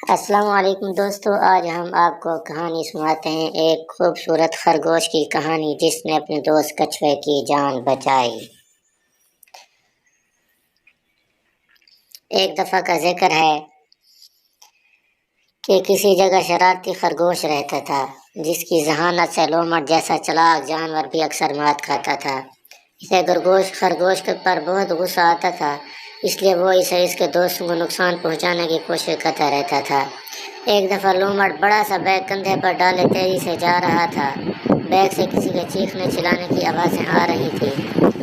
السلام علیکم دوستو، آج ہم آپ کو کہانی سناتے ہیں، ایک خوبصورت خرگوش کی کہانی جس نے اپنے دوست کچھوے کی جان بچائی۔ ایک دفعہ کا ذکر ہے کہ کسی جگہ شرارتی خرگوش رہتا تھا جس کی ذہانت سے لومڑ جیسا چلاک جانور بھی اکثر مات کھاتا تھا۔ اسے خرگوش پر بہت غصہ آتا تھا، اس لیے وہ اس کے دوستوں کو نقصان پہنچانے کی کوشش کرتا رہتا تھا۔ ایک دفعہ لومڑ بڑا سا بیگ کندھے پر ڈالے تیزی سے جا رہا تھا۔ بیگ سے کسی کے چیخنے چلانے کی آوازیں آ رہی تھی،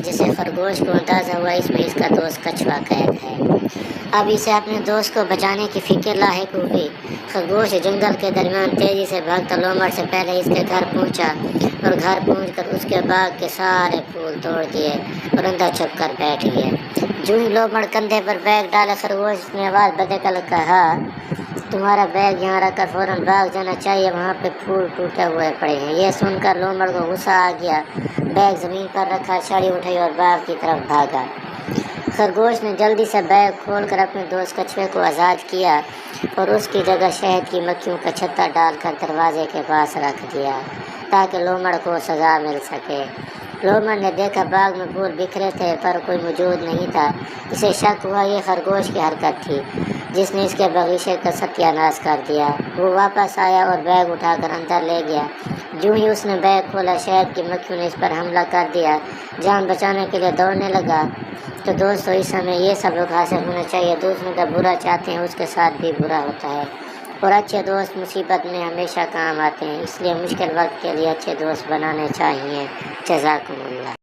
جس سے خرگوش کو اندازہ ہوا اس میں اس کا دوست کچھوا قید ہے۔ اب اسے اپنے دوست کو بچانے کی فکر لاحق ہوئی۔ خرگوش جنگل کے درمیان تیزی سے بھاگتا لومڑ سے پہلے اس کے گھر پہنچا اور گھر پہنچ کر اس کے باغ کے سارے پھول توڑ دیے اور اندر چھپ کر بیٹھ گیا۔ جو ہی لومڑ کندھے پر بیگ ڈالے، خرگوش نے آواز بدل کر کہا، تمہارا بیگ یہاں رکھ کر فوراً بھاگ جانا چاہیے، وہاں پہ پھول ٹوٹے ہوئے پڑے ہیں۔ یہ سن کر لومڑ کو غصہ آ گیا، بیگ زمین پر رکھا، چھڑی اٹھائی اور باغ کی طرف بھاگا۔ خرگوش نے جلدی سے بیگ کھول کر اپنے دوست کچھوے کو آزاد کیا اور اس کی جگہ شہد کی مکھیوں کا چھتا ڈال کر دروازے کے پاس رکھ دیا تاکہ لومڑ کو سزا مل سکے۔ لومڑ نے دیکھا باغ میں پھول بکھرے تھے پر کوئی موجود نہیں تھا۔ اسے شک ہوا یہ خرگوش کی حرکت تھی جس نے اس کے باغیچے کا ستیہ ناش کر دیا۔ وہ واپس آیا اور بیگ اٹھا کر اندر لے گیا۔ جو ہی اس نے بیگ کھولا، شہد کی مکھیوں نے اس پر حملہ کر دیا۔ جان بچانے کے لیے دوڑنے لگا۔ تو دوستو، اس ہمیں یہ سبق حاصل ہونا چاہیے، دوسروں کا برا چاہتے ہیں اس کے ساتھ بھی برا ہوتا ہے، اور اچھے دوست مصیبت میں ہمیشہ کام آتے ہیں، اس لیے مشکل وقت کے لیے اچھے دوست بنانے چاہیے۔ جزاکم اللہ۔